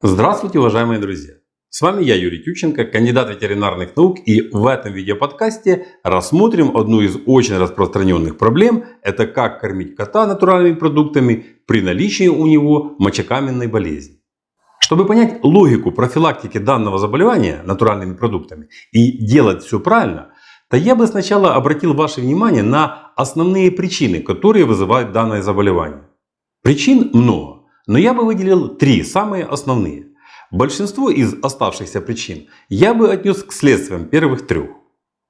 Здравствуйте, уважаемые друзья! С вами я, Юрий Тюченко, кандидат ветеринарных наук, и в этом видеоподкасте рассмотрим одну из очень распространенных проблем – это как кормить кота натуральными продуктами при наличии у него мочекаменной болезни. Чтобы понять логику профилактики данного заболевания натуральными продуктами и делать все правильно, то я бы сначала обратил ваше внимание на основные причины, которые вызывают данное заболевание. Причин много. Но я бы выделил три самые основные. Большинство из оставшихся причин я бы отнес к следствиям первых трех.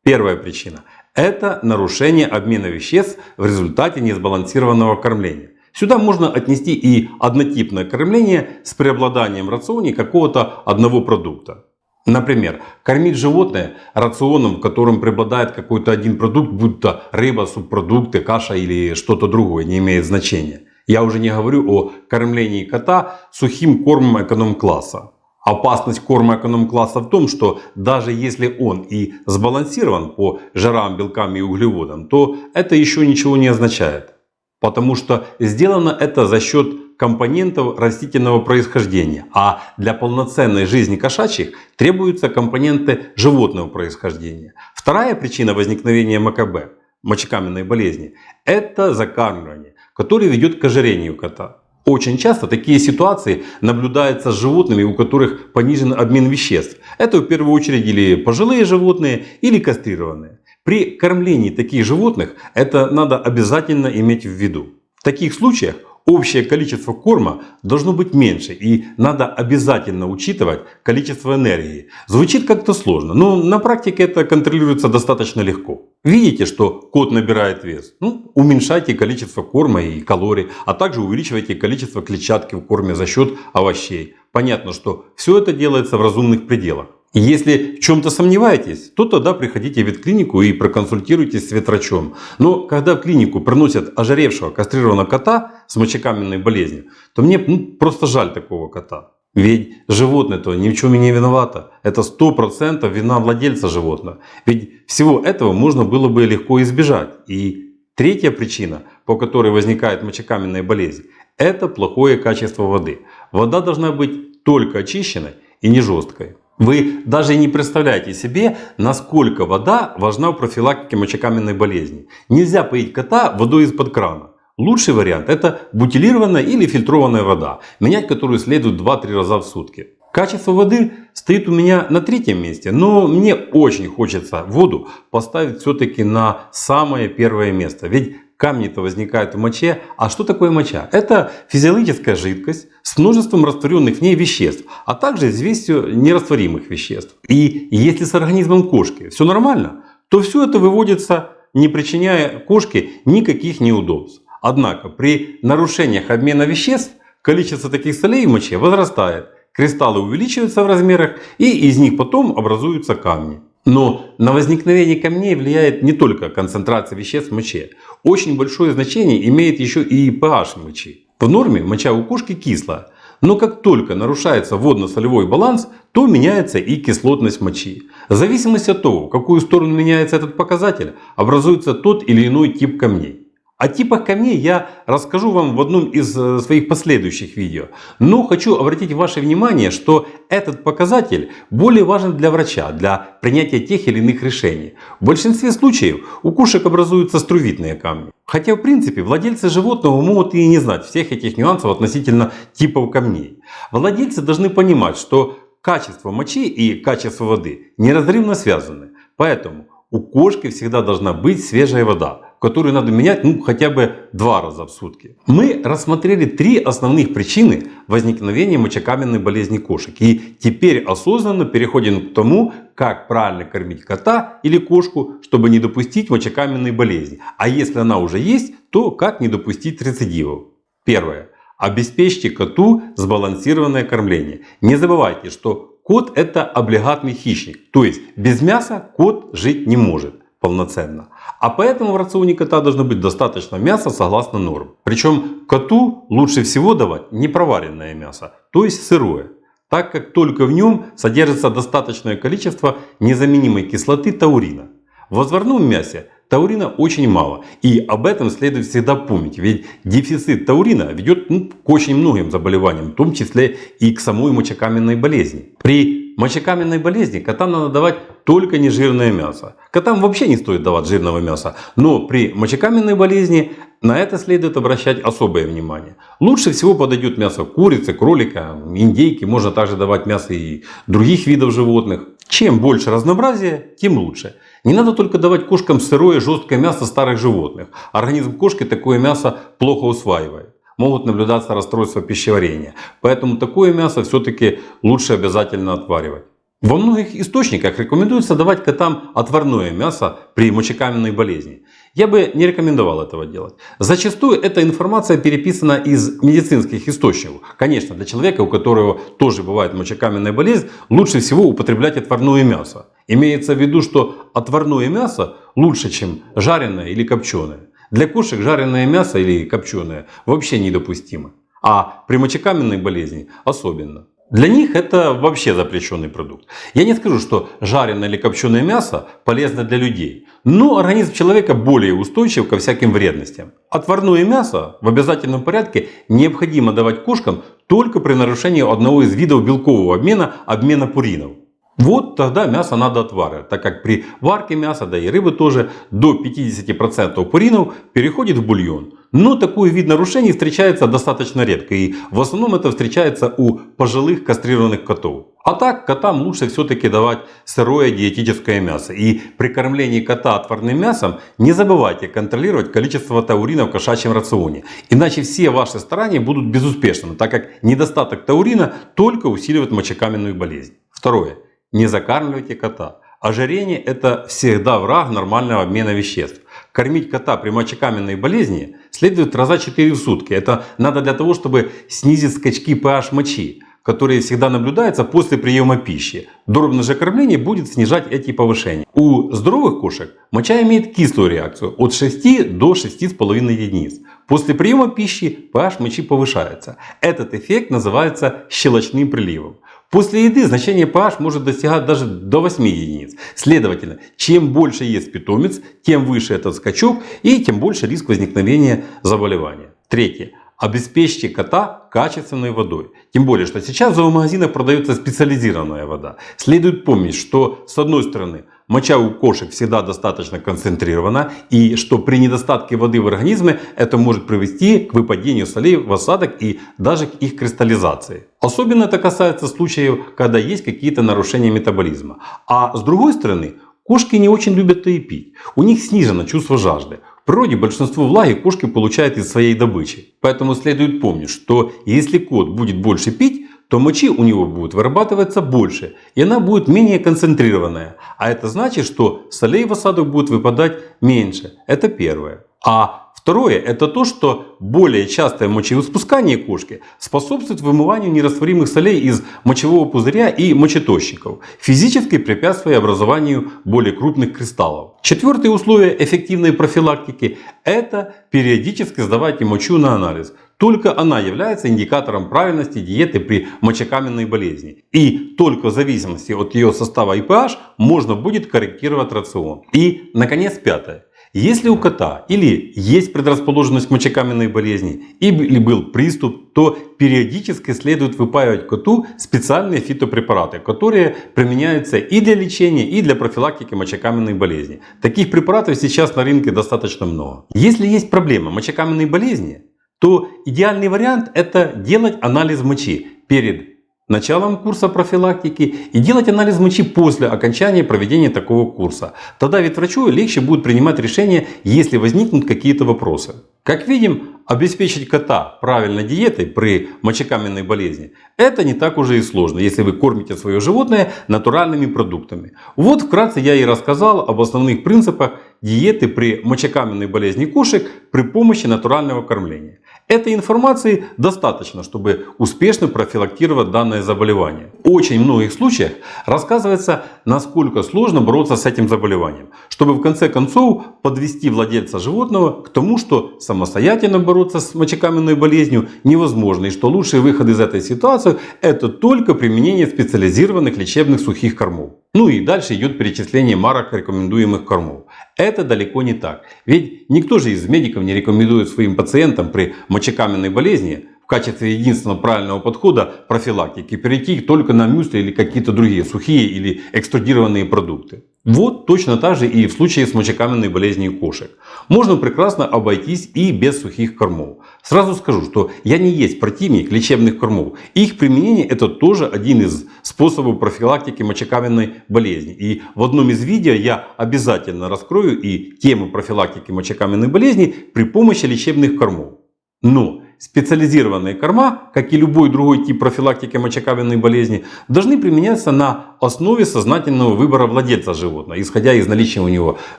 Первая причина – это нарушение обмена веществ в результате несбалансированного кормления. Сюда можно отнести и однотипное кормление с преобладанием в рационе какого-то одного продукта. Например, кормить животное рационом, в котором преобладает какой-то один продукт, будь то рыба, субпродукты, каша или что-то другое, не имеет значения. Я уже не говорю о кормлении кота сухим кормом эконом-класса. Опасность корма эконом-класса в том, что даже если он и сбалансирован по жирам, белкам и углеводам, то это еще ничего не означает. Потому что сделано это за счет компонентов растительного происхождения. А для полноценной жизни кошачьих требуются компоненты животного происхождения. Вторая причина возникновения МКБ, мочекаменной болезни, это закармливание, который ведет к ожирению кота. Очень часто такие ситуации наблюдаются с животными, у которых понижен обмен веществ. Это в первую очередь или пожилые животные, или кастрированные. При кормлении таких животных это надо обязательно иметь в виду. В таких случаях общее количество корма должно быть меньше, и надо обязательно учитывать количество энергии. Звучит как-то сложно, но на практике это контролируется достаточно легко. Видите, что кот набирает вес? Уменьшайте количество корма и калорий, а также увеличивайте количество клетчатки в корме за счет овощей. Понятно, что все это делается в разумных пределах. Если в чем-то сомневаетесь, то тогда приходите в ветклинику и проконсультируйтесь с ветврачом. Но когда в клинику приносят ожиревшего кастрированного кота с мочекаменной болезнью, то мне просто жаль такого кота. Ведь животное-то ни в чем и не виновато. Это 100% вина владельца животного. Ведь всего этого можно было бы легко избежать. И третья причина, по которой возникает мочекаменная болезнь, это плохое качество воды. Вода должна быть только очищенной и не жесткой. Вы даже не представляете себе, насколько вода важна в профилактике мочекаменной болезни. Нельзя поить кота водой из-под крана. Лучший вариант – это бутилированная или фильтрованная вода, менять которую следует 2-3 раза в сутки. Качество воды стоит у меня на третьем месте, но мне очень хочется воду поставить все-таки на самое первое место. Ведь камни-то возникают в моче. А что такое моча? Это физиологическая жидкость с множеством растворенных в ней веществ, а также взвесью нерастворимых веществ. И если с организмом кошки все нормально, то все это выводится, не причиняя кошке никаких неудобств. Однако при нарушениях обмена веществ количество таких солей в моче возрастает, кристаллы увеличиваются в размерах и из них потом образуются камни. Но на возникновение камней влияет не только концентрация веществ в моче. Очень большое значение имеет еще и pH мочи. В норме моча у кошки кислая, но как только нарушается водно-солевой баланс, то меняется и кислотность мочи. В зависимости от того, в какую сторону меняется этот показатель, образуется тот или иной тип камней. О типах камней я расскажу вам в одном из своих последующих видео. Но хочу обратить ваше внимание, что этот показатель более важен для врача, для принятия тех или иных решений. В большинстве случаев у кошек образуются струвитные камни. Хотя в принципе владельцы животного могут и не знать всех этих нюансов относительно типов камней. Владельцы должны понимать, что качество мочи и качество воды неразрывно связаны. Поэтому у кошки всегда должна быть свежая вода, которую надо менять хотя бы 2 раза в сутки. Мы рассмотрели 3 основных причины возникновения мочекаменной болезни кошек. И теперь осознанно переходим к тому, как правильно кормить кота или кошку, чтобы не допустить мочекаменной болезни. А если она уже есть, то как не допустить рецидивов. Первое. Обеспечьте коту сбалансированное кормление. Не забывайте, что кот это облигатный хищник. То есть без мяса кот жить не может полноценно. А поэтому в рационе кота должно быть достаточно мяса согласно норм. Причем коту лучше всего давать непроваренное мясо, то есть сырое, так как только в нем содержится достаточное количество незаменимой кислоты таурина. В разварном мясе таурина очень мало. И об этом следует всегда помнить. Ведь дефицит таурина ведет к очень многим заболеваниям, в том числе и к самой мочекаменной болезни. При мочекаменной болезни котам надо давать только нежирное мясо. Котам вообще не стоит давать жирного мяса. Но при мочекаменной болезни на это следует обращать особое внимание. Лучше всего подойдет мясо курицы, кролика, индейки. Можно также давать мясо и других видов животных. Чем больше разнообразия, тем лучше. Не надо только давать кошкам сырое жесткое мясо старых животных. Организм кошки такое мясо плохо усваивает. Могут наблюдаться расстройства пищеварения. Поэтому такое мясо все-таки лучше обязательно отваривать. Во многих источниках рекомендуется давать котам отварное мясо при мочекаменной болезни. Я бы не рекомендовал этого делать. Зачастую эта информация переписана из медицинских источников. Конечно, для человека, у которого тоже бывает мочекаменная болезнь, лучше всего употреблять отварное мясо. Имеется в виду, что отварное мясо лучше, чем жареное или копченое. Для кошек жареное мясо или копченое вообще недопустимо. А при мочекаменной болезни особенно. Для них это вообще запрещенный продукт. Я не скажу, что жареное или копченое мясо полезно для людей. Но организм человека более устойчив ко всяким вредностям. Отварное мясо в обязательном порядке необходимо давать кошкам только при нарушении одного из видов белкового обмена пуринов. Вот тогда мясо надо отваривать, так как при варке мяса, да и рыбы тоже, до 50% пуринов переходит в бульон. Но такой вид нарушений встречается достаточно редко, и в основном это встречается у пожилых кастрированных котов. А так котам лучше все-таки давать сырое диетическое мясо. И при кормлении кота отварным мясом не забывайте контролировать количество таурина в кошачьем рационе. Иначе все ваши старания будут безуспешными, так как недостаток таурина только усиливает мочекаменную болезнь. Второе. Не закармливайте кота. Ожирение – это всегда враг нормального обмена веществ. Кормить кота при мочекаменной болезни следует раза 4 в сутки. Это надо для того, чтобы снизить скачки pH мочи, которые всегда наблюдаются после приема пищи. Дробное же кормление будет снижать эти повышения. У здоровых кошек моча имеет кислую реакцию от 6 до 6,5 единиц. После приема пищи pH мочи повышается. Этот эффект называется щелочным приливом. После еды значение pH может достигать даже до 8 единиц. Следовательно, чем больше ест питомец, тем выше этот скачок и тем больше риск возникновения заболевания. Третье. Обеспечьте кота качественной водой. Тем более, что сейчас в зоомагазинах продается специализированная вода. Следует помнить, что с одной стороны моча у кошек всегда достаточно концентрирована, и что при недостатке воды в организме это может привести к выпадению солей в осадок и даже к их кристаллизации. Особенно это касается случаев, когда есть какие-то нарушения метаболизма. А с другой стороны, кошки не очень любят и пить. У них снижено чувство жажды. В природе большинство влаги кошки получают из своей добычи. Поэтому следует помнить, что если кот будет больше пить, то мочи у него будет вырабатываться больше, и она будет менее концентрированная. А это значит, что солей в осадок будет выпадать меньше. Это первое. А второе, это то, что более частое мочеиспускание кошки способствует вымыванию нерастворимых солей из мочевого пузыря и мочеточников, физически препятствуя образованию более крупных кристаллов. Четвертое условие эффективной профилактики – это периодически сдавайте мочу на анализ. Только она является индикатором правильности диеты при мочекаменной болезни. И только в зависимости от ее состава и pH можно будет корректировать рацион. И, наконец, пятое. Если у кота или есть предрасположенность к мочекаменной болезни, или был приступ, то периодически следует выпаивать коту специальные фитопрепараты, которые применяются и для лечения, и для профилактики мочекаменной болезни. Таких препаратов сейчас на рынке достаточно много. Если есть проблема мочекаменной болезни, то идеальный вариант – это делать анализ мочи перед началом курса профилактики и делать анализ мочи после окончания проведения такого курса. Тогда ветврачу легче будет принимать решения, если возникнут какие-то вопросы. Как видим, обеспечить кота правильной диетой при мочекаменной болезни – это не так уже и сложно, если вы кормите свое животное натуральными продуктами. Вот вкратце я и рассказал об основных принципах диеты при мочекаменной болезни кошек при помощи натурального кормления. Этой информации достаточно, чтобы успешно профилактировать данное заболевание. В очень многих случаях рассказывается, насколько сложно бороться с этим заболеванием, чтобы в конце концов подвести владельца животного к тому, что самостоятельно бороться с мочекаменной болезнью невозможно, и что лучший выход из этой ситуации – это только применение специализированных лечебных сухих кормов. Ну и дальше идет перечисление марок рекомендуемых кормов. Это далеко не так. Ведь никто же из медиков не рекомендует своим пациентам при мочекаменной болезни в качестве единственного правильного подхода профилактики перейти только на мюсли или какие-то другие сухие или экструдированные продукты. Вот точно так же и в случае с мочекаменной болезнью кошек. Можно прекрасно обойтись и без сухих кормов. Сразу скажу, что я не есть противник лечебных кормов. Их применение это тоже один из способов профилактики мочекаменной болезни. И в одном из видео я обязательно раскрою и тему профилактики мочекаменной болезни при помощи лечебных кормов. Но специализированные корма, как и любой другой тип профилактики мочекаменной болезни, должны применяться на основе сознательного выбора владельца животного, исходя из наличия у него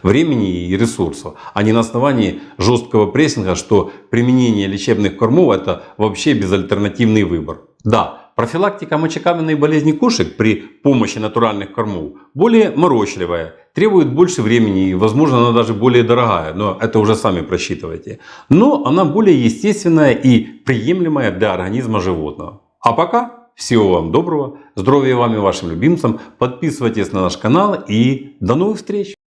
времени и ресурсов, а не на основании жесткого прессинга, что применение лечебных кормов это вообще безальтернативный выбор. Да, профилактика мочекаменной болезни кошек при помощи натуральных кормов более морочливая, требует больше времени и, возможно, она даже более дорогая, но это уже сами просчитывайте. Но она более естественная и приемлемая для организма животного. А пока всего вам доброго, здоровья вам и вашим любимцам, подписывайтесь на наш канал и до новых встреч!